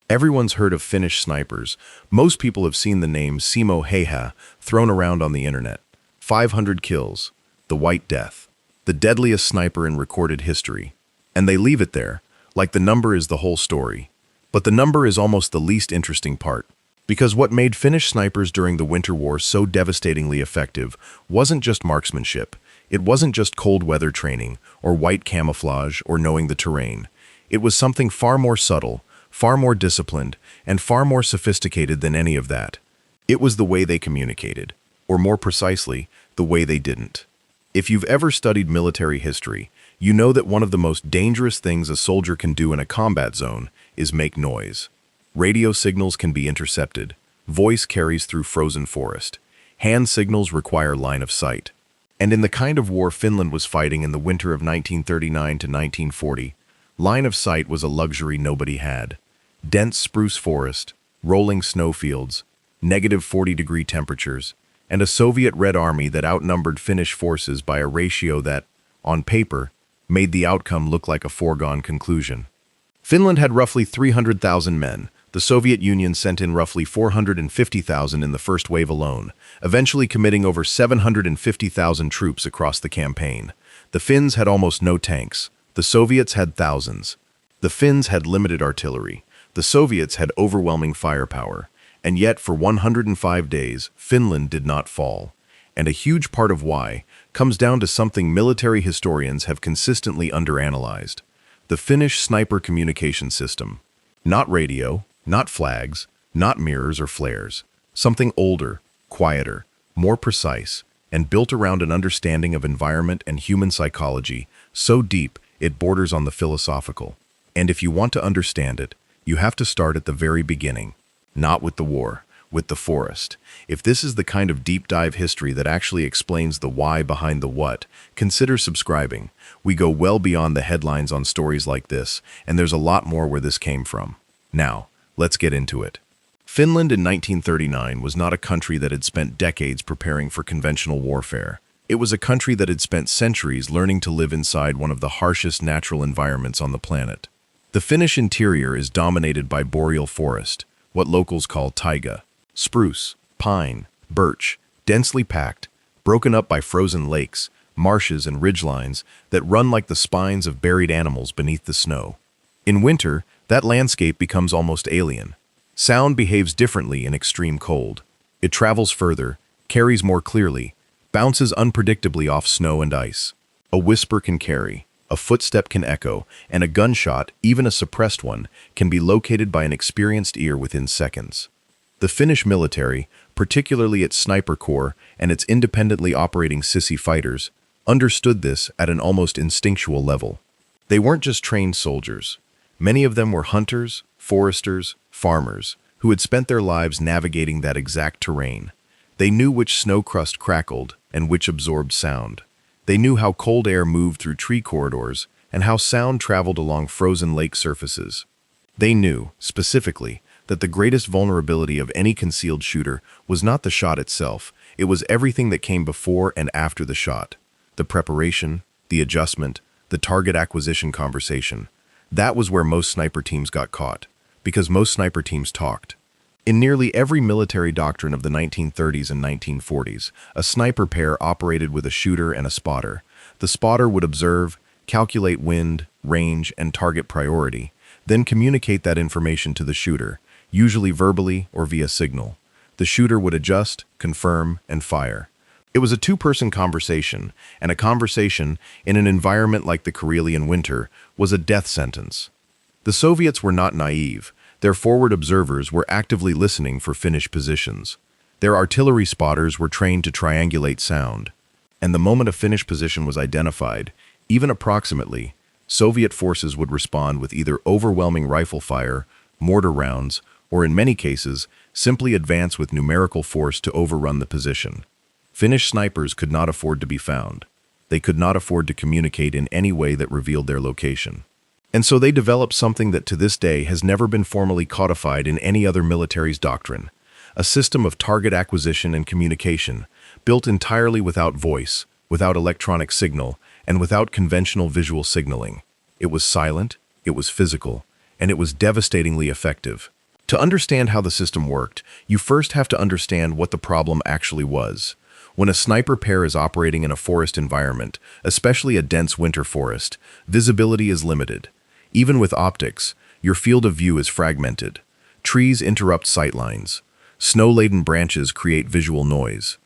Everyone's heard of Finnish snipers. Most people have seen the name Simo Heiha thrown around on the internet. 500 kills, the White Death, the deadliest sniper in recorded history. And they leave it there, like the number is the whole story. But the number is almost the least interesting part. Because what made Finnish snipers during the Winter War so devastatingly effective wasn't just marksmanship. It wasn't just cold weather training, or white camouflage, or knowing the terrain. It was something far more subtle, far more disciplined, and far more sophisticated than any of that. It was the way they communicated, or more precisely, the way they didn't. If you've ever studied military history, you know that one of the most dangerous things a soldier can do in a combat zone is make noise. Radio signals can be intercepted. Voice carries through frozen forest. Hand signals require line of sight. And in the kind of war Finland was fighting in the winter of 1939 to 1940, line of sight was a luxury nobody had. Dense spruce forest, rolling snowfields, negative 40-degree temperatures, and a Soviet Red Army that outnumbered Finnish forces by a ratio that, on paper, made the outcome look like a foregone conclusion. Finland had roughly 300,000 men. The Soviet Union sent in roughly 450,000 in the first wave alone, eventually committing over 750,000 troops across the campaign. The Finns had almost no tanks. The Soviets had thousands. The Finns had limited artillery. The Soviets had overwhelming firepower. And yet, for 105 days, Finland did not fall. And a huge part of why comes down to something military historians have consistently underanalyzed: the Finnish sniper communication system. Not radio, not flags, not mirrors or flares. Something older, quieter, more precise, and built around an understanding of environment and human psychology so deep it borders on the philosophical. And if you want to understand it, you have to start at the very beginning. Not with the war, with the forest. If this is the kind of deep dive history that actually explains the why behind the what, consider subscribing. We go well beyond the headlines on stories like this, and there's a lot more where this came from. Now, let's get into it. Finland in 1939 was not a country that had spent decades preparing for conventional warfare. It was a country that had spent centuries learning to live inside one of the harshest natural environments on the planet. The Finnish interior is dominated by boreal forest, what locals call taiga. Spruce, pine, birch, densely packed, broken up by frozen lakes, marshes and ridgelines that run like the spines of buried animals beneath the snow. In winter, that landscape becomes almost alien. Sound behaves differently in extreme cold. It travels further, carries more clearly, bounces unpredictably off snow and ice. A whisper can carry, a footstep can echo, and a gunshot, even a suppressed one, can be located by an experienced ear within seconds. The Finnish military, particularly its sniper corps and its independently operating sissy fighters, understood this at an almost instinctual level. They weren't just trained soldiers. Many of them were hunters, foresters, farmers, who had spent their lives navigating that exact terrain. They knew which snow crust crackled and which absorbed sound. They knew how cold air moved through tree corridors and how sound traveled along frozen lake surfaces. They knew, specifically, that the greatest vulnerability of any concealed shooter was not the shot itself, it was everything that came before and after the shot. The preparation, the adjustment, the target acquisition conversation. That was where most sniper teams got caught, because most sniper teams talked. In nearly every military doctrine of the 1930s and 1940s, a sniper pair operated with a shooter and a spotter. The spotter would observe, calculate wind, range, and target priority, then communicate that information to the shooter, usually verbally or via signal. The shooter would adjust, confirm, and fire. It was a two-person conversation, and a conversation in an environment like the Karelian winter was a death sentence. The Soviets were not naive. Their forward observers were actively listening for Finnish positions. Their artillery spotters were trained to triangulate sound. And the moment a Finnish position was identified, even approximately, Soviet forces would respond with either overwhelming rifle fire, mortar rounds, or in many cases, simply advance with numerical force to overrun the position. Finnish snipers could not afford to be found. They could not afford to communicate in any way that revealed their location. And so they developed something that to this day has never been formally codified in any other military's doctrine, a system of target acquisition and communication, built entirely without voice, without electronic signal, and without conventional visual signaling. It was silent, it was physical, and it was devastatingly effective. To understand how the system worked, you first have to understand what the problem actually was. When a sniper pair is operating in a forest environment, especially a dense winter forest, visibility is limited. Even with optics, your field of view is fragmented. Trees interrupt sightlines. Snow-laden branches create visual noise.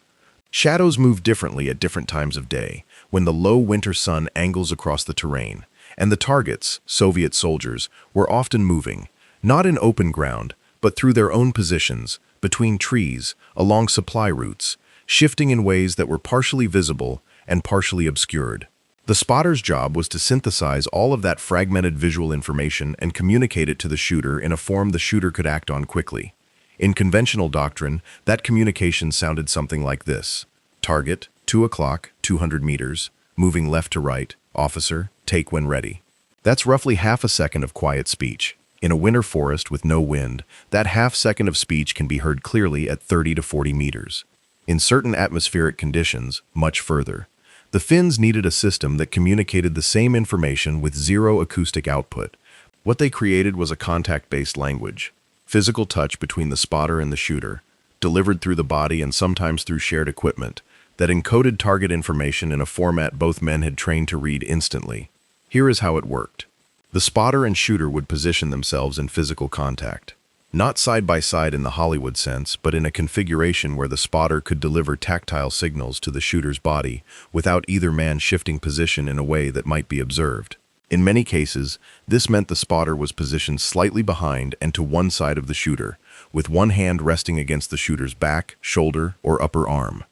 Shadows move differently at different times of day, when the low winter sun angles across the terrain, and the targets, Soviet soldiers, were often moving, not in open ground, but through their own positions, between trees, along supply routes, shifting in ways that were partially visible and partially obscured. The spotter's job was to synthesize all of that fragmented visual information and communicate it to the shooter in a form the shooter could act on quickly. In conventional doctrine, that communication sounded something like this. Target, 2 o'clock, 200 meters, moving left to right, officer, take when ready. That's roughly half a second of quiet speech. In a winter forest with no wind, that half second of speech can be heard clearly at 30 to 40 meters. In certain atmospheric conditions, much further. The Finns needed a system that communicated the same information with zero acoustic output. What they created was a contact-based language. Physical touch between the spotter and the shooter, delivered through the body and sometimes through shared equipment, that encoded target information in a format both men had trained to read instantly. Here is how it worked. The spotter and shooter would position themselves in physical contact. Not side by side in the Hollywood sense, but in a configuration where the spotter could deliver tactile signals to the shooter's body without either man shifting position in a way that might be observed. In many cases, this meant the spotter was positioned slightly behind and to one side of the shooter, with one hand resting against the shooter's back, shoulder, or upper arm.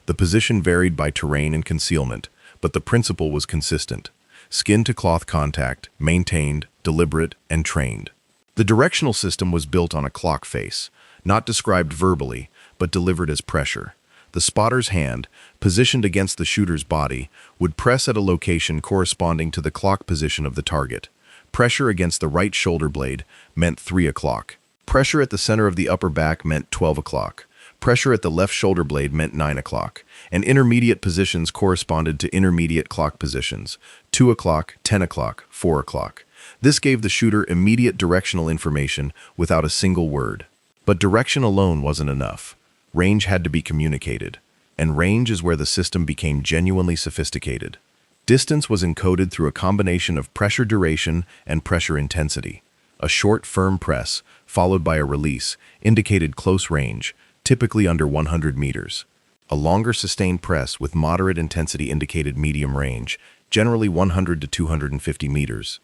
The position varied by terrain and concealment, but the principle was consistent. Skin-to-cloth contact, maintained, deliberate, and trained. The directional system was built on a clock face, not described verbally, but delivered as pressure. The spotter's hand, positioned against the shooter's body, would press at a location corresponding to the clock position of the target. Pressure against the right shoulder blade meant 3 o'clock. Pressure at the center of the upper back meant 12 o'clock. Pressure at the left shoulder blade meant 9 o'clock, and intermediate positions corresponded to intermediate clock positions, 2 o'clock, 10 o'clock, 4 o'clock. This gave the shooter immediate directional information without a single word. But direction alone wasn't enough. Range had to be communicated, and range is where the system became genuinely sophisticated. Distance was encoded through a combination of pressure duration and pressure intensity. A short, firm press, followed by a release, indicated close range, typically under 100 meters. A longer sustained press with moderate intensity indicated medium range, generally 100 to 250 meters.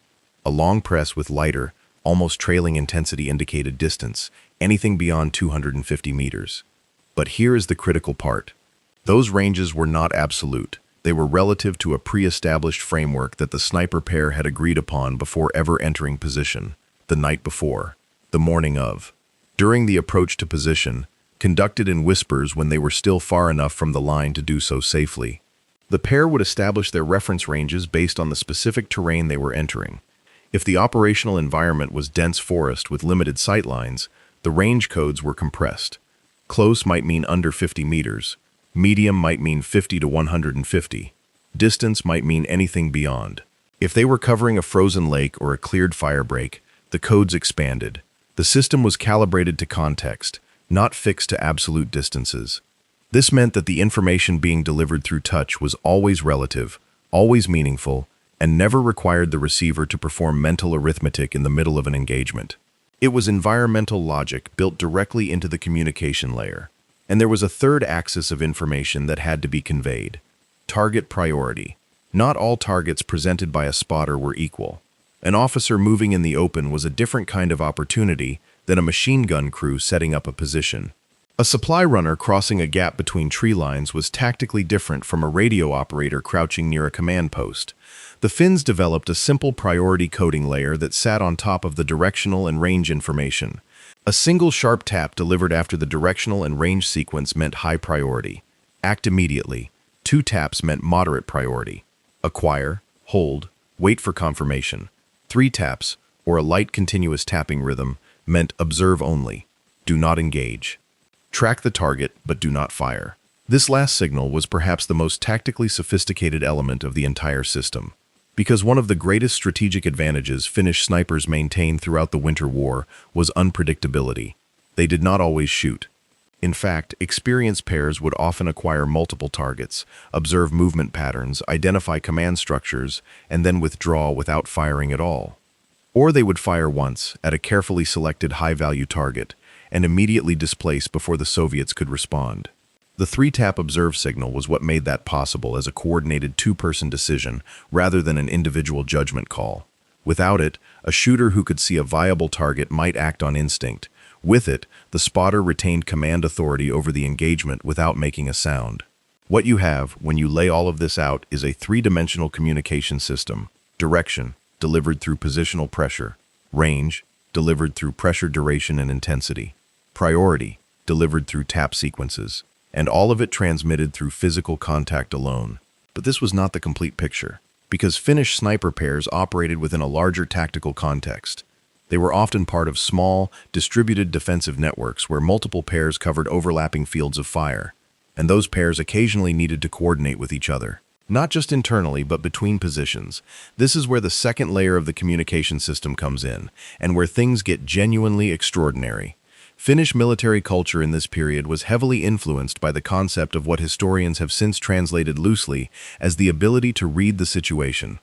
A long press with lighter, almost trailing intensity indicated distance, anything beyond 250 meters. But here is the critical part. Those ranges were not absolute. They were relative to a pre-established framework that the sniper pair had agreed upon before ever entering position, the night before, the morning of. During the approach to position, conducted in whispers when they were still far enough from the line to do so safely, the pair would establish their reference ranges based on the specific terrain they were entering. If the operational environment was dense forest with limited sight lines, the range codes were compressed. Close might mean under 50 meters. Medium might mean 50 to 150. Distance might mean anything beyond. If they were covering a frozen lake or a cleared firebreak, the codes expanded. The system was calibrated to context, not fixed to absolute distances. This meant that the information being delivered through touch was always relative, always meaningful, and never required the receiver to perform mental arithmetic in the middle of an engagement. It was environmental logic built directly into the communication layer. And there was a third axis of information that had to be conveyed. Target priority. Not all targets presented by a spotter were equal. An officer moving in the open was a different kind of opportunity than a machine gun crew setting up a position. A supply runner crossing a gap between tree lines was tactically different from a radio operator crouching near a command post. The Finns developed a simple priority coding layer that sat on top of the directional and range information. A single sharp tap delivered after the directional and range sequence meant high priority. Act immediately. 2 taps meant moderate priority. Acquire, hold, wait for confirmation. 3 taps, or a light continuous tapping rhythm, meant observe only. Do not engage. Track the target, but do not fire. This last signal was perhaps the most tactically sophisticated element of the entire system. Because one of the greatest strategic advantages Finnish snipers maintained throughout the Winter War was unpredictability. They did not always shoot. In fact, experienced pairs would often acquire multiple targets, observe movement patterns, identify command structures, and then withdraw without firing at all. Or they would fire once, at a carefully selected high-value target, and immediately displace before the Soviets could respond. The three-tap observe signal was what made that possible as a coordinated two-person decision rather than an individual judgment call. Without it, a shooter who could see a viable target might act on instinct. With it, the spotter retained command authority over the engagement without making a sound. What you have, when you lay all of this out, is a three-dimensional communication system. Direction, delivered through positional pressure. Range, delivered through pressure duration and intensity. Priority, delivered through tap sequences. And all of it transmitted through physical contact alone. But this was not the complete picture, because Finnish sniper pairs operated within a larger tactical context. They were often part of small, distributed defensive networks where multiple pairs covered overlapping fields of fire, and those pairs occasionally needed to coordinate with each other. Not just internally, but between positions. This is where the second layer of the communication system comes in, and where things get genuinely extraordinary. Finnish military culture in this period was heavily influenced by the concept of what historians have since translated loosely as the ability to read the situation.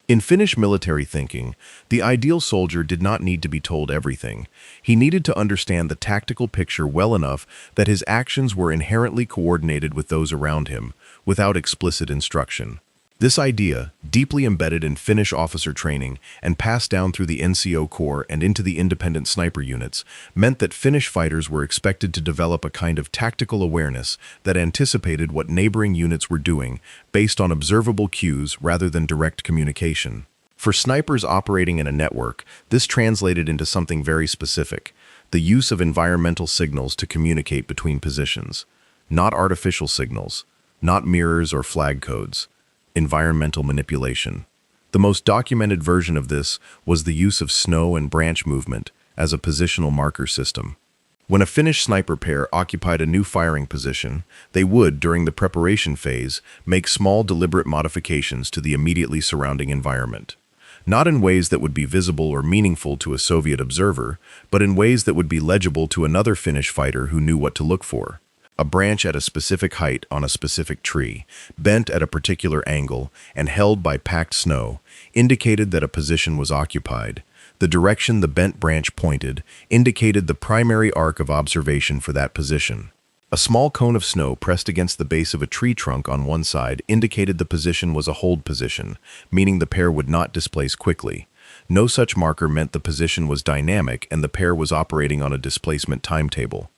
In Finnish military thinking, the ideal soldier did not need to be told everything. He needed to understand the tactical picture well enough that his actions were inherently coordinated with those around him, without explicit instruction. This idea, deeply embedded in Finnish officer training and passed down through the NCO Corps and into the independent sniper units, meant that Finnish fighters were expected to develop a kind of tactical awareness that anticipated what neighboring units were doing based on observable cues rather than direct communication. For snipers operating in a network, this translated into something very specific: the use of environmental signals to communicate between positions. Not artificial signals, not mirrors or flag codes. Environmental manipulation. The most documented version of this was the use of snow and branch movement as a positional marker system. When a Finnish sniper pair occupied a new firing position, they would, during the preparation phase, make small deliberate modifications to the immediately surrounding environment. Not in ways that would be visible or meaningful to a Soviet observer, but in ways that would be legible to another Finnish fighter who knew what to look for. A branch at a specific height on a specific tree, bent at a particular angle and held by packed snow, indicated that a position was occupied. The direction the bent branch pointed indicated the primary arc of observation for that position. A small cone of snow pressed against the base of a tree trunk on one side indicated the position was a hold position, meaning the pair would not displace quickly. No such marker meant the position was dynamic and the pair was operating on a displacement timetable.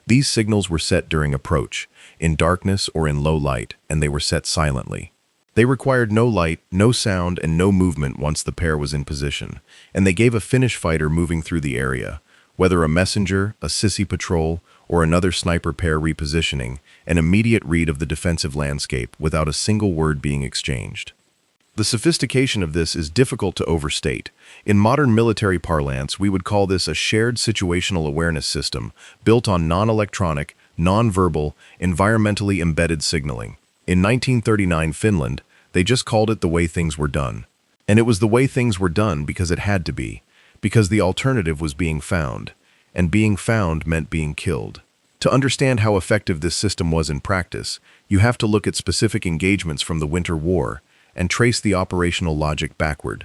These signals were set during approach, in darkness or in low light, and they were set silently. They required no light, no sound, and no movement once the pair was in position, and they gave a Finnish fighter moving through the area, whether a messenger, a sissy patrol, or another sniper pair repositioning, an immediate read of the defensive landscape without a single word being exchanged. The sophistication of this is difficult to overstate. In modern military parlance, we would call this a shared situational awareness system built on non-electronic, non-verbal, environmentally embedded signaling. In 1939 Finland, they just called it the way things were done. And it was the way things were done because it had to be, because the alternative was being found, and being found meant being killed. To understand how effective this system was in practice, you have to look at specific engagements from the Winter War and trace the operational logic backward.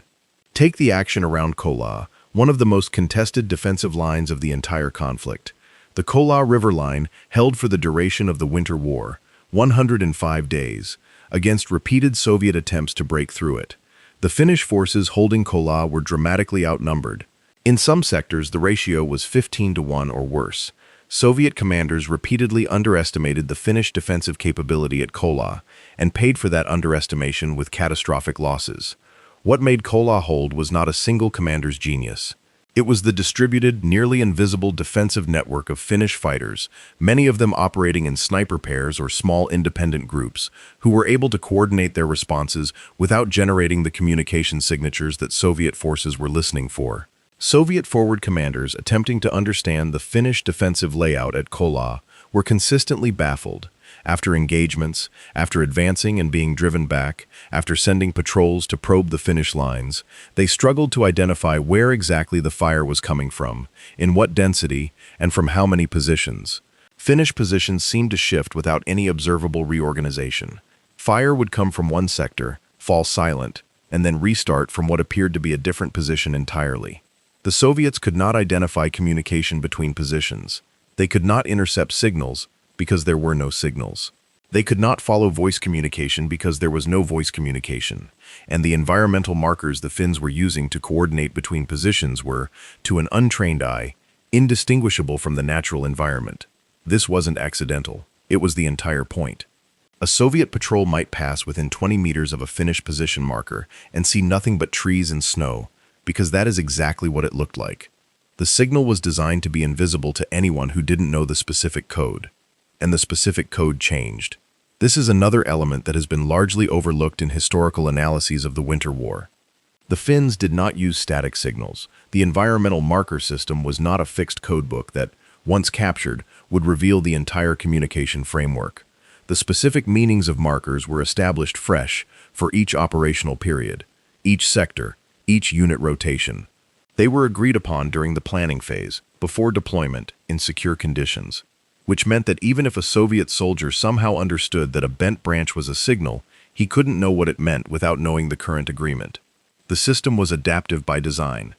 Take the action around Kola, one of the most contested defensive lines of the entire conflict. The Kola River line held for the duration of the Winter War, 105 days, against repeated Soviet attempts to break through it. The Finnish forces holding Kola were dramatically outnumbered. In some sectors, the ratio was 15-1 or worse. Soviet commanders repeatedly underestimated the Finnish defensive capability at Kola and paid for that underestimation with catastrophic losses. What made Kola hold was not a single commander's genius. It was the distributed, nearly invisible defensive network of Finnish fighters, many of them operating in sniper pairs or small independent groups, who were able to coordinate their responses without generating the communication signatures that Soviet forces were listening for. Soviet forward commanders attempting to understand the Finnish defensive layout at Kola were consistently baffled. After engagements, after advancing and being driven back, after sending patrols to probe the Finnish lines, they struggled to identify where exactly the fire was coming from, in what density, and from how many positions. Finnish positions seemed to shift without any observable reorganization. Fire would come from one sector, fall silent, and then restart from what appeared to be a different position entirely. The Soviets could not identify communication between positions. They could not intercept signals because there were no signals. They could not follow voice communication because there was no voice communication. And the environmental markers the Finns were using to coordinate between positions were, to an untrained eye, indistinguishable from the natural environment. This wasn't accidental. It was the entire point. A Soviet patrol might pass within 20 meters of a Finnish position marker and see nothing but trees and snow, because that is exactly what it looked like. The signal was designed to be invisible to anyone who didn't know the specific code, and the specific code changed. This is another element that has been largely overlooked in historical analyses of the Winter War. The Finns did not use static signals. The environmental marker system was not a fixed codebook that, once captured, would reveal the entire communication framework. The specific meanings of markers were established fresh for each operational period, each sector, each unit rotation. They were agreed upon during the planning phase, before deployment, in secure conditions, which meant that even if a Soviet soldier somehow understood that a bent branch was a signal, he couldn't know what it meant without knowing the current agreement. The system was adaptive by design.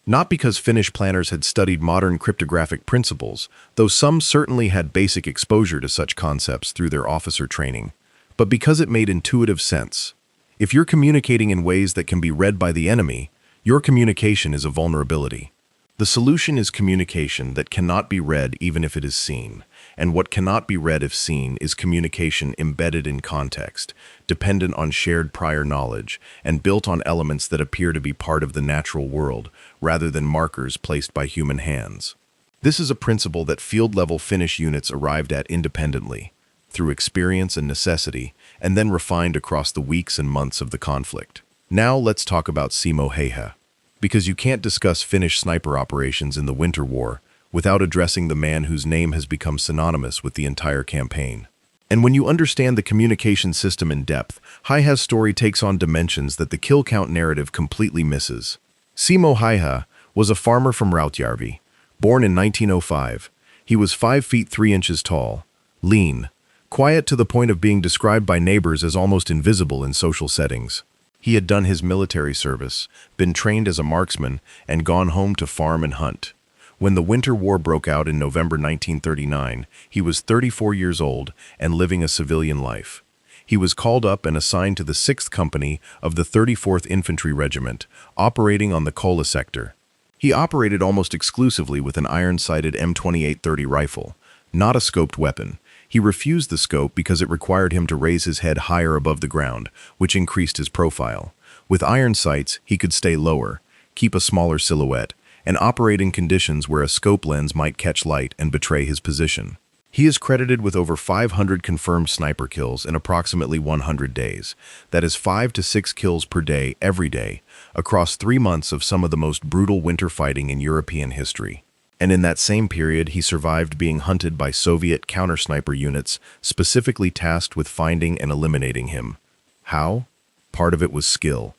Not because Finnish planners had studied modern cryptographic principles, though some certainly had basic exposure to such concepts through their officer training, but because it made intuitive sense. If you're communicating in ways that can be read by the enemy, your communication is a vulnerability. The solution is communication that cannot be read even if it is seen, and what cannot be read if seen is communication embedded in context, dependent on shared prior knowledge, and built on elements that appear to be part of the natural world, rather than markers placed by human hands. This is a principle that field-level Finnish units arrived at independently, through experience and necessity, and then refined across the weeks and months of the conflict. Now let's talk about Simo Heiha, because you can't discuss Finnish sniper operations in the Winter War without addressing the man whose name has become synonymous with the entire campaign. And when you understand the communication system in depth, Heiha's story takes on dimensions that the kill count narrative completely misses. Simo Heiha was a farmer from Rautjärvi, born in 1905. He was 5 feet 3 inches tall, lean, quiet to the point of being described by neighbors as almost invisible in social settings. He had done his military service, been trained as a marksman, and gone home to farm and hunt. When the Winter War broke out in November 1939, he was 34 years old and living a civilian life. He was called up and assigned to the 6th Company of the 34th Infantry Regiment, operating on the Kola sector. He operated almost exclusively with an iron-sighted M2830 rifle, not a scoped weapon. He refused the scope because it required him to raise his head higher above the ground, which increased his profile. With iron sights, he could stay lower, keep a smaller silhouette, and operate in conditions where a scope lens might catch light and betray his position. He is credited with over 500 confirmed sniper kills in approximately 100 days. That is 5 to 6 kills per day, every day, across 3 months of some of the most brutal winter fighting in European history. And in that same period, he survived being hunted by Soviet counter-sniper units specifically tasked with finding and eliminating him. How? Part of it was skill.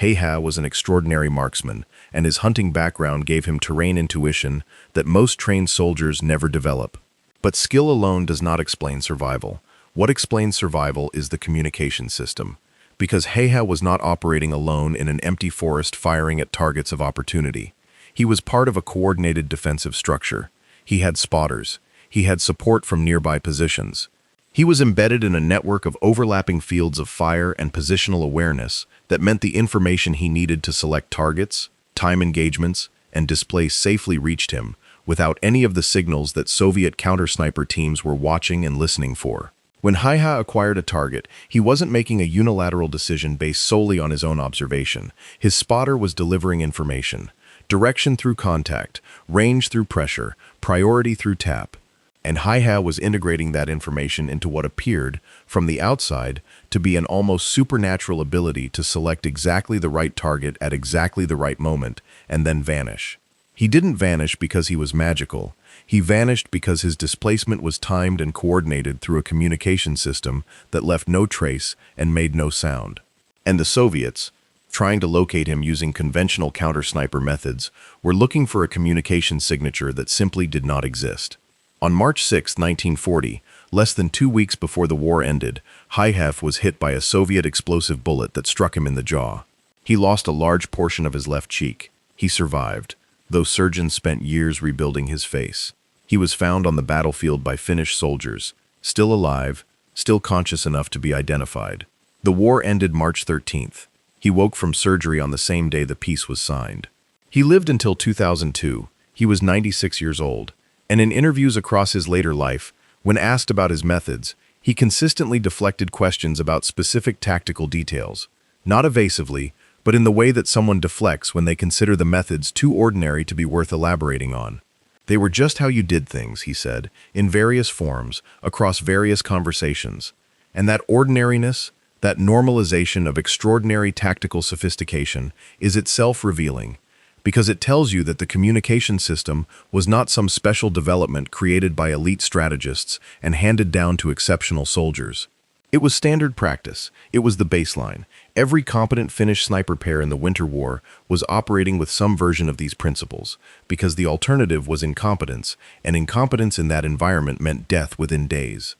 Heiha was an extraordinary marksman, and his hunting background gave him terrain intuition that most trained soldiers never develop. But skill alone does not explain survival. What explains survival is the communication system. Because Heiha was not operating alone in an empty forest firing at targets of opportunity. He was part of a coordinated defensive structure. He had spotters. He had support from nearby positions. He was embedded in a network of overlapping fields of fire and positional awareness that meant the information he needed to select targets, time engagements, and displays safely reached him without any of the signals that Soviet counter-sniper teams were watching and listening for. When Heiha acquired a target, he wasn't making a unilateral decision based solely on his own observation. His spotter was delivering information. Direction through contact, range through pressure, priority through tap. And Heiha was integrating that information into what appeared, from the outside, to be an almost supernatural ability to select exactly the right target at exactly the right moment, and then vanish. He didn't vanish because he was magical. He vanished because his displacement was timed and coordinated through a communication system that left no trace and made no sound. And the Soviets, trying to locate him using conventional counter-sniper methods, were looking for a communication signature that simply did not exist. On March 6, 1940, less than 2 weeks before the war ended, Hyhef was hit by a Soviet explosive bullet that struck him in the jaw. He lost a large portion of his left cheek. He survived, though surgeons spent years rebuilding his face. He was found on the battlefield by Finnish soldiers, still alive, still conscious enough to be identified. The war ended March 13th. He woke from surgery on the same day the peace was signed. He lived until 2002. He was 96 years old, and in interviews across his later life, when asked about his methods, he consistently deflected questions about specific tactical details, not evasively, but in the way that someone deflects when they consider the methods too ordinary to be worth elaborating on. They were just how you did things, he said, in various forms, across various conversations. And that ordinariness, that normalization of extraordinary tactical sophistication, is itself revealing, because it tells you that the communication system was not some special development created by elite strategists and handed down to exceptional soldiers. It was standard practice. It was the baseline. Every competent Finnish sniper pair in the Winter War was operating with some version of these principles, because the alternative was incompetence, and incompetence in that environment meant death within days.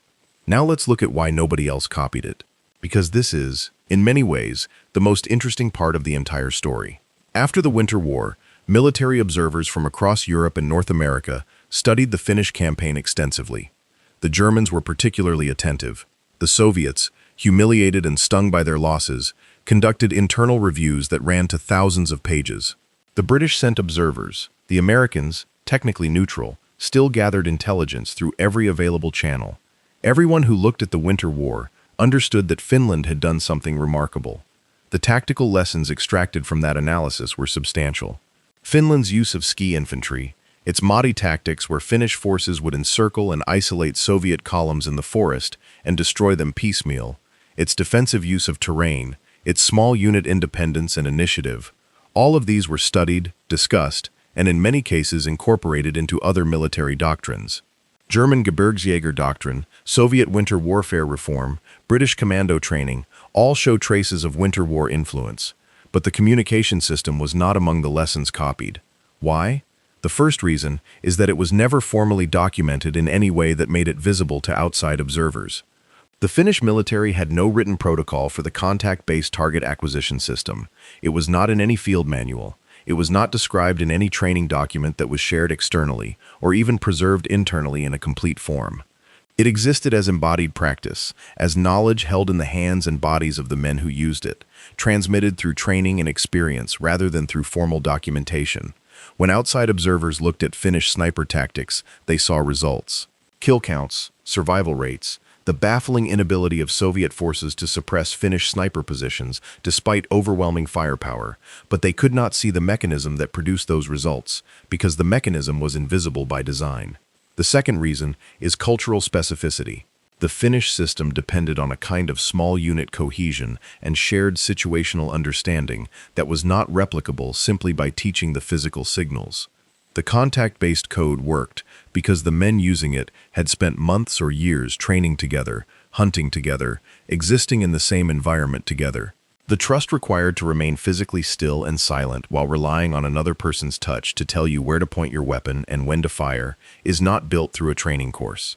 Now let's look at why nobody else copied it, because this is, in many ways, the most interesting part of the entire story. After the Winter War, military observers from across Europe and North America studied the Finnish campaign extensively. The Germans were particularly attentive. The Soviets, humiliated and stung by their losses, conducted internal reviews that ran to thousands of pages. The British sent observers. The Americans, technically neutral, still gathered intelligence through every available channel. Everyone who looked at the Winter War understood that Finland had done something remarkable. The tactical lessons extracted from that analysis were substantial. Finland's use of ski infantry, its Mahti tactics where Finnish forces would encircle and isolate Soviet columns in the forest and destroy them piecemeal, its defensive use of terrain, its small unit independence and initiative, all of these were studied, discussed, and in many cases incorporated into other military doctrines. German Gebirgsjäger doctrine, Soviet winter warfare reform, British commando training, all show traces of Winter War influence, but the communication system was not among the lessons copied. Why? The first reason is that it was never formally documented in any way that made it visible to outside observers. The Finnish military had no written protocol for the contact-based target acquisition system. It was not in any field manual. It was not described in any training document that was shared externally, or even preserved internally in a complete form. It existed as embodied practice, as knowledge held in the hands and bodies of the men who used it, transmitted through training and experience rather than through formal documentation. When outside observers looked at Finnish sniper tactics, they saw results. Kill counts, survival rates, the baffling inability of Soviet forces to suppress Finnish sniper positions despite overwhelming firepower, but they could not see the mechanism that produced those results, because the mechanism was invisible by design. The second reason is cultural specificity. The Finnish system depended on a kind of small unit cohesion and shared situational understanding that was not replicable simply by teaching the physical signals. The contact-based code worked because the men using it had spent months or years training together, hunting together, existing in the same environment together. The trust required to remain physically still and silent while relying on another person's touch to tell you where to point your weapon and when to fire is not built through a training course.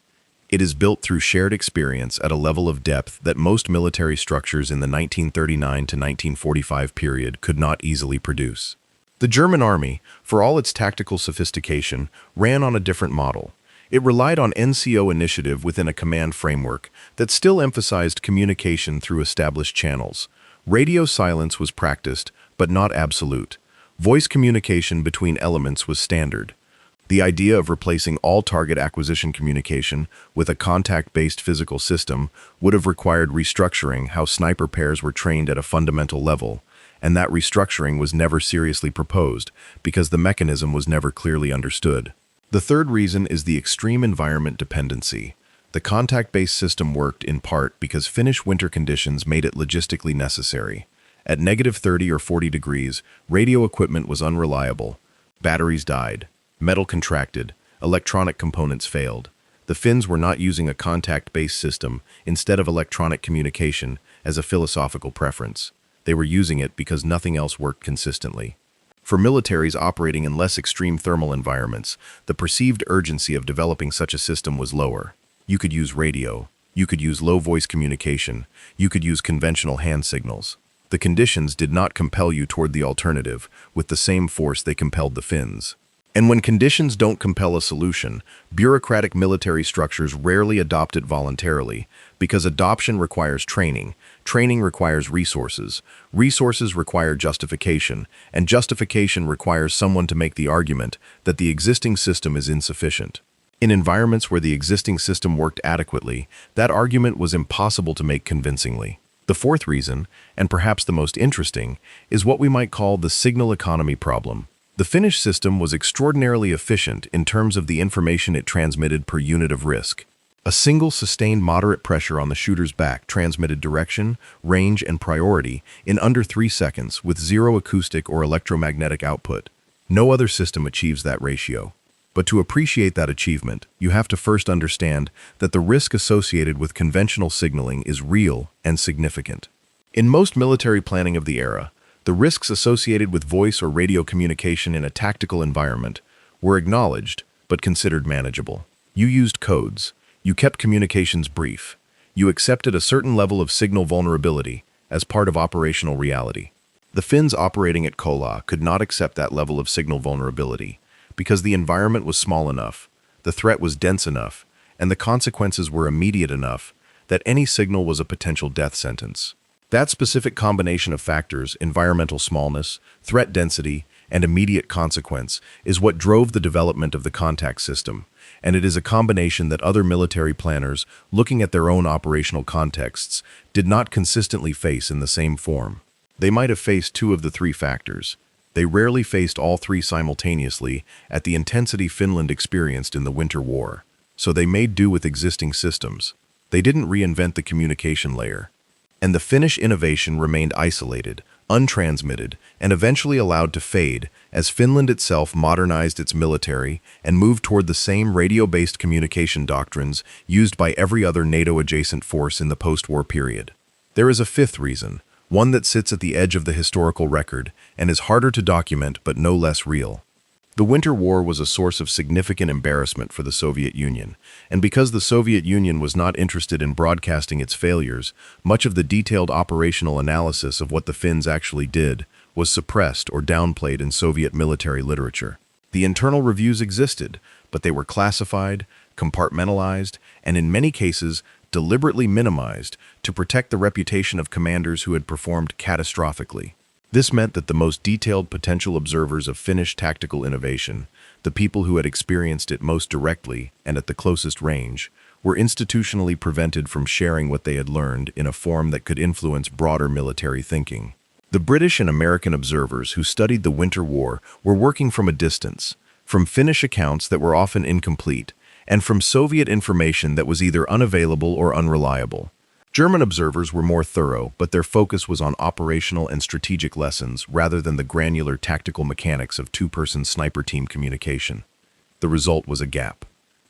It is built through shared experience at a level of depth that most military structures in the 1939 to 1945 period could not easily produce. The German army, for all its tactical sophistication, ran on a different model. It relied on NCO initiative within a command framework that still emphasized communication through established channels. Radio silence was practiced, but not absolute. Voice communication between elements was standard. The idea of replacing all target acquisition communication with a contact-based physical system would have required restructuring how sniper pairs were trained at a fundamental level, and that restructuring was never seriously proposed because the mechanism was never clearly understood. The third reason is the extreme environment dependency. The contact-based system worked in part because Finnish winter conditions made it logistically necessary. At -30 or 40 degrees, radio equipment was unreliable. Batteries died. Metal contracted. electronic components failed. The Finns were not using a contact-based system instead of electronic communication as a philosophical preference. They were using it because nothing else worked consistently. For militaries operating in less extreme thermal environments, the perceived urgency of developing such a system was lower. You could use radio, you could use low-voice communication, you could use conventional hand signals. The conditions did not compel you toward the alternative with the same force they compelled the Finns. And when conditions don't compel a solution, bureaucratic military structures rarely adopt it voluntarily, because adoption requires training, training requires resources, resources require justification, and justification requires someone to make the argument that the existing system is insufficient. In environments where the existing system worked adequately, that argument was impossible to make convincingly. The fourth reason, and perhaps the most interesting, is what we might call the signal economy problem. The Finnish system was extraordinarily efficient in terms of the information it transmitted per unit of risk. A single sustained moderate pressure on the shooter's back transmitted direction, range, and priority in under 3 seconds with zero acoustic or electromagnetic output. No other system achieves that ratio. But to appreciate that achievement, you have to first understand that the risk associated with conventional signaling is real and significant. In most military planning of the era, the risks associated with voice or radio communication in a tactical environment were acknowledged but considered manageable. You used codes. You kept communications brief. You accepted a certain level of signal vulnerability as part of operational reality. The Finns operating at Kola could not accept that level of signal vulnerability because the environment was small enough, the threat was dense enough, and the consequences were immediate enough that any signal was a potential death sentence. That specific combination of factors, environmental smallness, threat density, and immediate consequence, is what drove the development of the contact system, and it is a combination that other military planners, looking at their own operational contexts, did not consistently face in the same form. They might have faced 2 of the 3 factors. They rarely faced all 3 simultaneously at the intensity Finland experienced in the Winter War, so they made do with existing systems. They didn't reinvent the communication layer. And the Finnish innovation remained isolated, untransmitted, and eventually allowed to fade as Finland itself modernized its military and moved toward the same radio-based communication doctrines used by every other NATO-adjacent force in the post-war period. There is a 5th reason, one that sits at the edge of the historical record and is harder to document but no less real. The Winter War was a source of significant embarrassment for the Soviet Union, and because the Soviet Union was not interested in broadcasting its failures, much of the detailed operational analysis of what the Finns actually did was suppressed or downplayed in Soviet military literature. The internal reviews existed, but they were classified, compartmentalized, and in many cases, deliberately minimized to protect the reputation of commanders who had performed catastrophically. This meant that the most detailed potential observers of Finnish tactical innovation, the people who had experienced it most directly and at the closest range, were institutionally prevented from sharing what they had learned in a form that could influence broader military thinking. The British and American observers who studied the Winter War were working from a distance, from Finnish accounts that were often incomplete, and from Soviet information that was either unavailable or unreliable. German observers were more thorough, but their focus was on operational and strategic lessons rather than the granular tactical mechanics of 2-person sniper team communication. The result was a gap.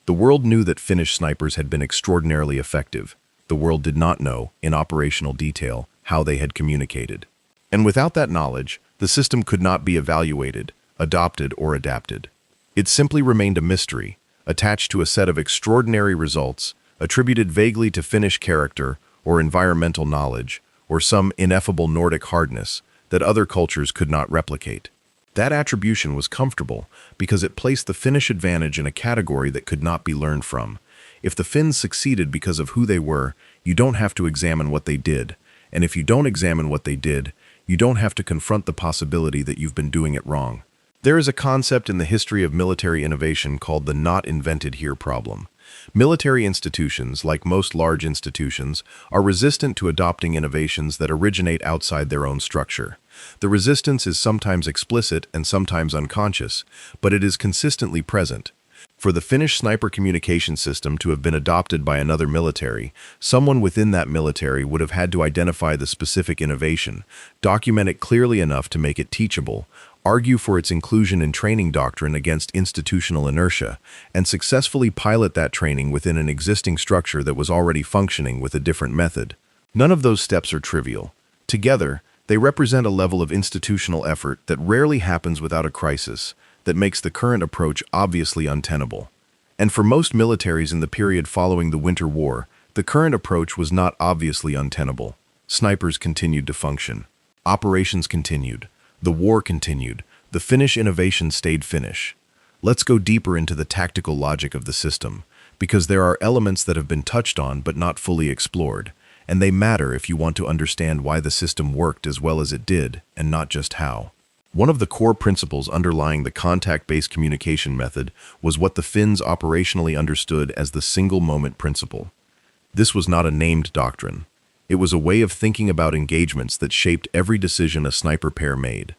The world knew that Finnish snipers had been extraordinarily effective. The world did not know, in operational detail, how they had communicated. And without that knowledge, the system could not be evaluated, adopted, or adapted. It simply remained a mystery, attached to a set of extraordinary results, attributed vaguely to Finnish character, or environmental knowledge, or some ineffable Nordic hardness that other cultures could not replicate. That attribution was comfortable because it placed the Finnish advantage in a category that could not be learned from. If the Finns succeeded because of who they were, you don't have to examine what they did. And if you don't examine what they did, you don't have to confront the possibility that you've been doing it wrong. There is a concept in the history of military innovation called the not invented here problem. Military institutions, like most large institutions, are resistant to adopting innovations that originate outside their own structure. The resistance is sometimes explicit and sometimes unconscious, but it is consistently present. For the Finnish sniper communication system to have been adopted by another military, someone within that military would have had to identify the specific innovation, document it clearly enough to make it teachable, argue for its inclusion in training doctrine against institutional inertia, and successfully pilot that training within an existing structure that was already functioning with a different method. None of those steps are trivial. Together, they represent a level of institutional effort that rarely happens without a crisis, that makes the current approach obviously untenable. And for most militaries in the period following the Winter War, the current approach was not obviously untenable. Snipers continued to function. Operations continued. The war continued. The Finnish innovation stayed Finnish. Let's go deeper into the tactical logic of the system, because there are elements that have been touched on but not fully explored, and they matter if you want to understand why the system worked as well as it did, and not just how. One of the core principles underlying the contact-based communication method was what the Finns operationally understood as the single-moment principle. This was not a named doctrine. It was a way of thinking about engagements that shaped every decision a sniper pair made.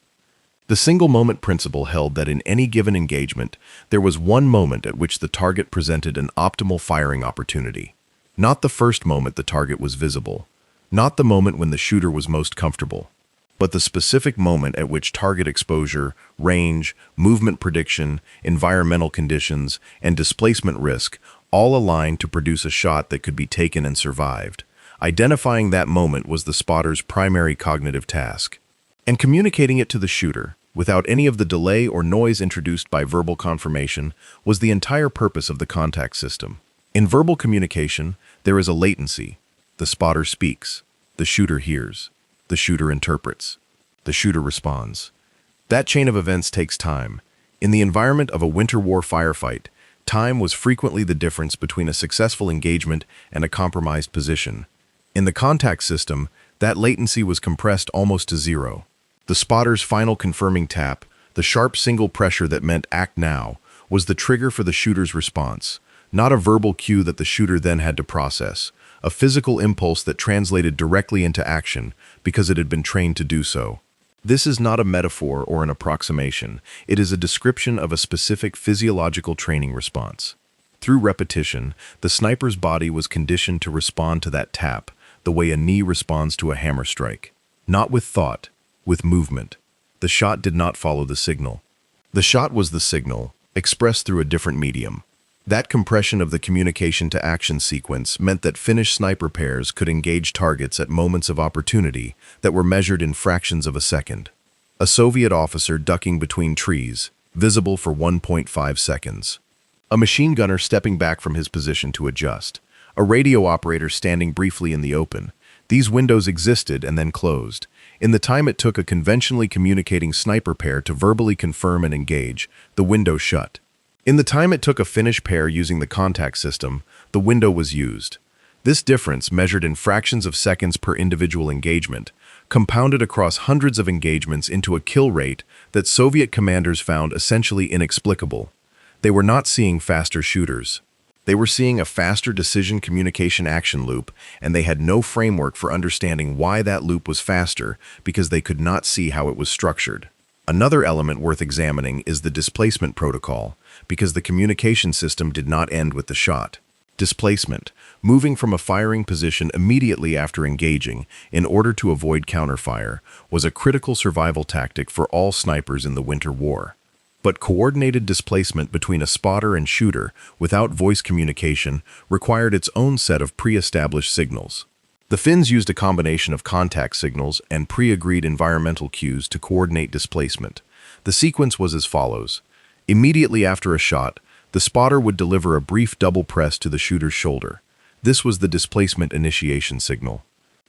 The single-moment principle held that in any given engagement, there was one moment at which the target presented an optimal firing opportunity. Not the first moment the target was visible, not the moment when the shooter was most comfortable, but the specific moment at which target exposure, range, movement prediction, environmental conditions, and displacement risk all aligned to produce a shot that could be taken and survived. Identifying that moment was the spotter's primary cognitive task, and communicating it to the shooter, without any of the delay or noise introduced by verbal confirmation, was the entire purpose of the contact system. In verbal communication, there is a latency. The spotter speaks. The shooter hears. The shooter interprets. The shooter responds. That chain of events takes time. In the environment of a Winter War firefight, time was frequently the difference between a successful engagement and a compromised position. In the contact system, that latency was compressed almost to zero. The spotter's final confirming tap, the sharp single pressure that meant act now, was the trigger for the shooter's response, not a verbal cue that the shooter then had to process, a physical impulse that translated directly into action because it had been trained to do so. This is not a metaphor or an approximation. It is a description of a specific physiological training response. Through repetition, the sniper's body was conditioned to respond to that tap, the way a knee responds to a hammer strike. Not with thought, with movement. The shot did not follow the signal. The shot was the signal, expressed through a different medium. That compression of the communication-to-action sequence meant that Finnish sniper pairs could engage targets at moments of opportunity that were measured in fractions of a second. A Soviet officer ducking between trees, visible for 1.5 seconds. A machine gunner stepping back from his position to adjust. A radio operator standing briefly in the open. These windows existed and then closed. In the time it took a conventionally communicating sniper pair to verbally confirm and engage, the window shut. In the time it took a Finnish pair using the contact system, the window was used. This difference, measured in fractions of seconds per individual engagement, compounded across hundreds of engagements into a kill rate that Soviet commanders found essentially inexplicable. They were not seeing faster shooters. They were seeing a faster decision communication action loop, and they had no framework for understanding why that loop was faster because they could not see how it was structured. Another element worth examining is the displacement protocol, because the communication system did not end with the shot. Displacement, moving from a firing position immediately after engaging in order to avoid counterfire, was a critical survival tactic for all snipers in the Winter War. But coordinated displacement between a spotter and shooter without voice communication required its own set of pre-established signals. The Finns used a combination of contact signals and pre-agreed environmental cues to coordinate displacement. The sequence was as follows. Immediately after a shot, the spotter would deliver a brief double press to the shooter's shoulder. This was the displacement initiation signal.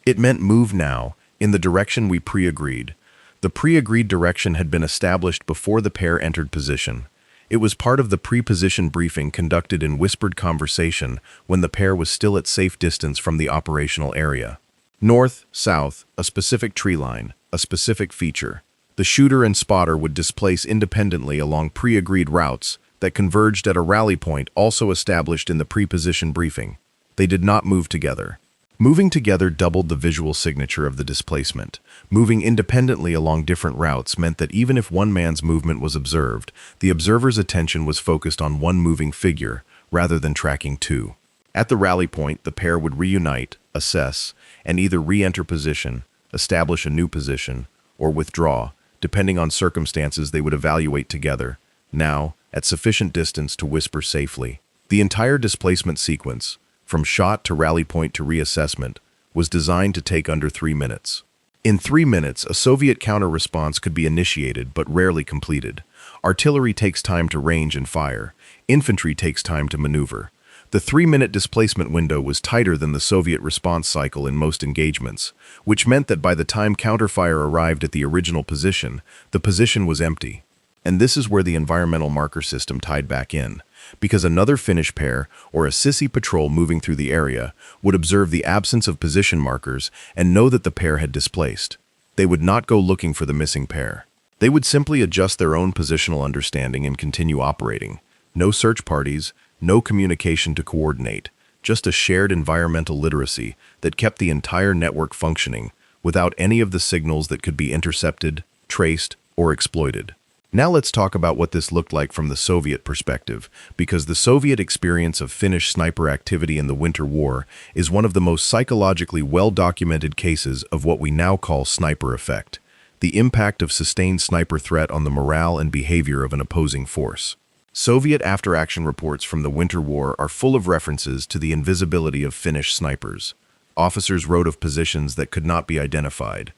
It meant move now, in the direction we pre-agreed. The pre-agreed direction had been established before the pair entered position. It was part of the pre-position briefing conducted in whispered conversation when the pair was still at safe distance from the operational area. North, south, a specific tree line, a specific feature. The shooter and spotter would displace independently along pre-agreed routes that converged at a rally point also established in the pre-position briefing. They did not move together. Moving together doubled the visual signature of the displacement. Moving independently along different routes meant that even if one man's movement was observed, the observer's attention was focused on one moving figure rather than tracking two. At the rally point, the pair would reunite, assess, and either re-enter position, establish a new position, or withdraw, Depending on circumstances, they would evaluate together, now, at sufficient distance to whisper safely. The entire displacement sequence, from shot to rally point to reassessment, was designed to take under 3 minutes. In 3 minutes, a Soviet counter-response could be initiated but rarely completed. Artillery takes time to range and fire. Infantry takes time to maneuver. The 3-minute displacement window was tighter than the Soviet response cycle in most engagements, which meant that by the time counterfire arrived at the original position, the position was empty. And this is where the environmental marker system tied back in, because another Finnish pair, or a sissy patrol moving through the area, would observe the absence of position markers and know that the pair had displaced. They would not go looking for the missing pair. They would simply adjust their own positional understanding and continue operating. No search parties, no communication to coordinate, just a shared environmental literacy that kept the entire network functioning without any of the signals that could be intercepted, traced, or exploited. Now let's talk about what this looked like from the Soviet perspective, because the Soviet experience of Finnish sniper activity in the Winter War is one of the most psychologically well-documented cases of what we now call sniper effect, the impact of sustained sniper threat on the morale and behavior of an opposing force. Soviet after-action reports from the Winter War are full of references to the invisibility of Finnish snipers. Officers wrote of positions that could not be identified,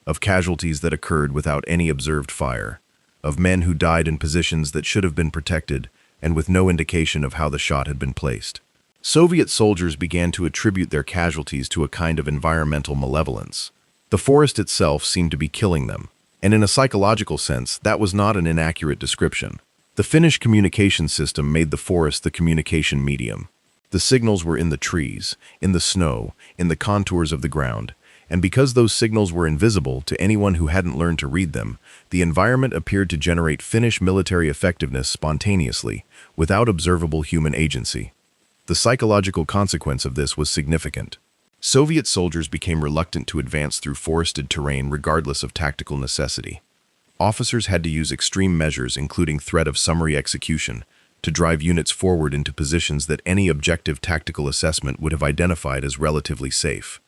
of casualties that occurred without any observed fire, of men who died in positions that should have been protected and with no indication of how the shot had been placed. Soviet soldiers began to attribute their casualties to a kind of environmental malevolence. The forest itself seemed to be killing them, and in a psychological sense, that was not an inaccurate description. The Finnish communication system made the forest the communication medium. The signals were in the trees, in the snow, in the contours of the ground, and because those signals were invisible to anyone who hadn't learned to read them, the environment appeared to generate Finnish military effectiveness spontaneously, without observable human agency. The psychological consequence of this was significant. Soviet soldiers became reluctant to advance through forested terrain regardless of tactical necessity. Officers had to use extreme measures, including threat of summary execution, to drive units forward into positions that any objective tactical assessment would have identified as relatively safe.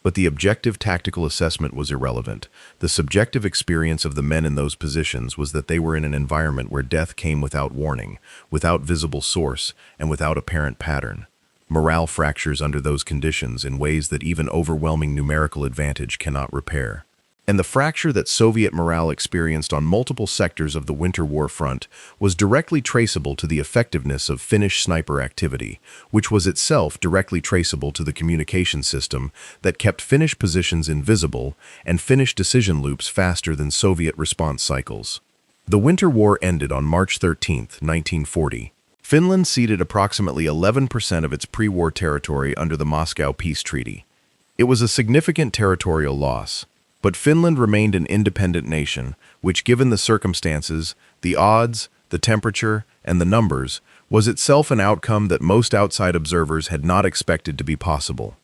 But the objective tactical assessment was irrelevant. The subjective experience of the men in those positions was that they were in an environment where death came without warning, without visible source, and without apparent pattern. Morale fractures under those conditions in ways that even overwhelming numerical advantage cannot repair. And the fracture that Soviet morale experienced on multiple sectors of the Winter War front was directly traceable to the effectiveness of Finnish sniper activity, which was itself directly traceable to the communication system that kept Finnish positions invisible and Finnish decision loops faster than Soviet response cycles. The Winter War ended on March 13, 1940. Finland ceded approximately 11% of its pre-war territory under the Moscow Peace Treaty. It was a significant territorial loss. But Finland remained an independent nation, which, given the circumstances, the odds, the temperature, and the numbers, was itself an outcome that most outside observers had not expected to be possible.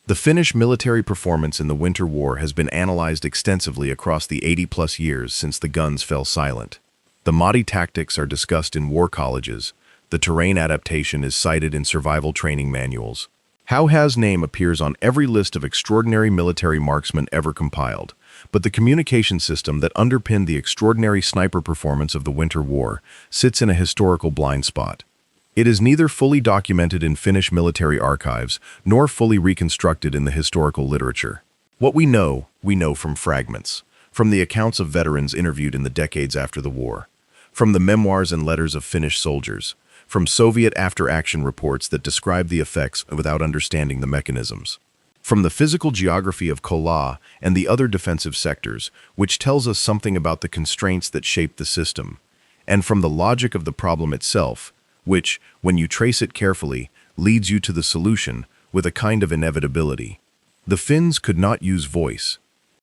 The Finnish military performance in the Winter War has been analyzed extensively across the 80-plus years since the guns fell silent. The Mahti tactics are discussed in war colleges. The terrain adaptation is cited in survival training manuals. Hauha's name appears on every list of extraordinary military marksmen ever compiled, but the communication system that underpinned the extraordinary sniper performance of the Winter War sits in a historical blind spot. It is neither fully documented in Finnish military archives nor fully reconstructed in the historical literature. What we know from fragments, from the accounts of veterans interviewed in the decades after the war, from the memoirs and letters of Finnish soldiers, from Soviet after-action reports that describe the effects without understanding the mechanisms, from the physical geography of Kola and the other defensive sectors, which tells us something about the constraints that shape the system, and from the logic of the problem itself, which, when you trace it carefully, leads you to the solution with a kind of inevitability. The Finns could not use voice.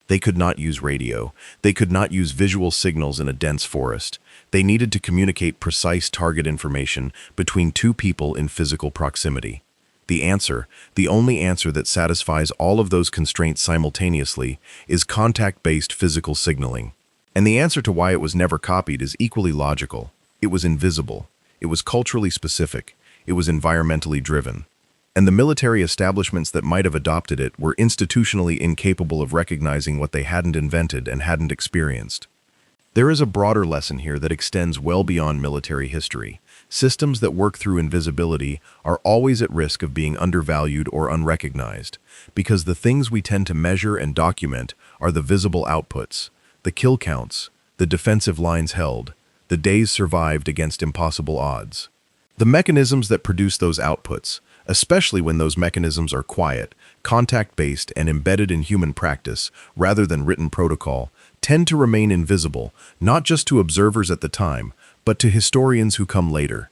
They could not use radio. They could not use visual signals in a dense forest. They needed to communicate precise target information between two people in physical proximity. The answer, the only answer that satisfies all of those constraints simultaneously, is contact-based physical signaling. And the answer to why it was never copied is equally logical. It was invisible. It was culturally specific. It was environmentally driven. And the military establishments that might have adopted it were institutionally incapable of recognizing what they hadn't invented and hadn't experienced. There is a broader lesson here that extends well beyond military history. Systems that work through invisibility are always at risk of being undervalued or unrecognized, because the things we tend to measure and document are the visible outputs, the kill counts, the defensive lines held, the days survived against impossible odds. The mechanisms that produce those outputs, especially when those mechanisms are quiet, contact-based, and embedded in human practice rather than written protocol, tend to remain invisible, not just to observers at the time, but to historians who come later.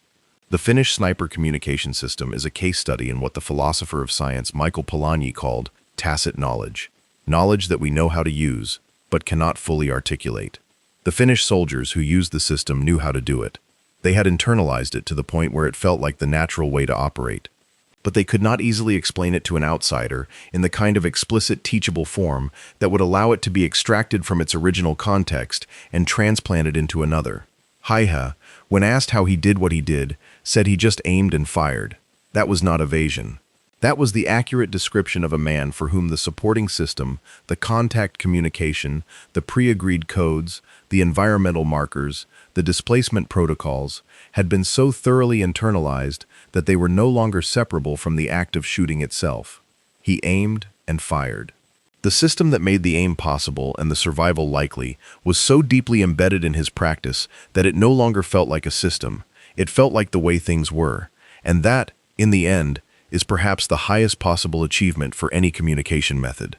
The Finnish sniper communication system is a case study in what the philosopher of science Michael Polanyi called tacit knowledge, knowledge that we know how to use, but cannot fully articulate. The Finnish soldiers who used the system knew how to do it. They had internalized it to the point where it felt like the natural way to operate. But they could not easily explain it to an outsider in the kind of explicit teachable form that would allow it to be extracted from its original context and transplanted into another. Haiha, when asked how he did what he did, said he just aimed and fired. That was not evasion. That was the accurate description of a man for whom the supporting system, the contact communication, the pre-agreed codes, the environmental markers, the displacement protocols, had been so thoroughly internalized that they were no longer separable from the act of shooting itself. He aimed and fired. The system that made the aim possible and the survival likely was so deeply embedded in his practice that it no longer felt like a system. It felt like the way things were. And that, in the end, is perhaps the highest possible achievement for any communication method.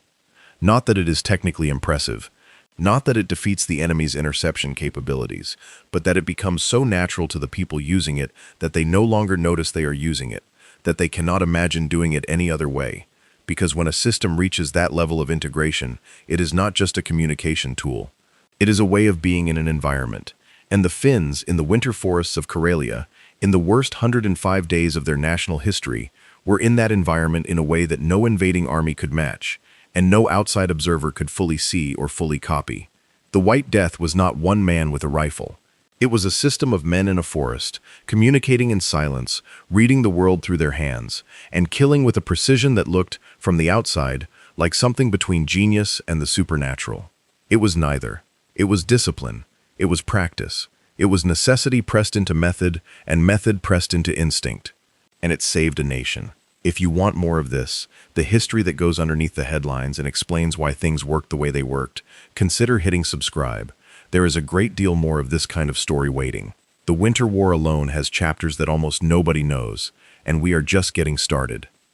Not that it is technically impressive, not that it defeats the enemy's interception capabilities, but that it becomes so natural to the people using it that they no longer notice they are using it, that they cannot imagine doing it any other way. Because when a system reaches that level of integration, it is not just a communication tool. It is a way of being in an environment. And the Finns, in the winter forests of Karelia, in the worst 105 days of their national history, were in that environment in a way that no invading army could match, and no outside observer could fully see or fully copy. The White Death was not one man with a rifle. It was a system of men in a forest, communicating in silence, reading the world through their hands, and killing with a precision that looked, from the outside, like something between genius and the supernatural. It was neither. It was discipline. It was practice. It was necessity pressed into method, and method pressed into instinct. And it saved a nation. If you want more of this, the history that goes underneath the headlines and explains why things worked the way they worked, consider hitting subscribe. There is a great deal more of this kind of story waiting. The Winter War alone has chapters that almost nobody knows, and we are just getting started.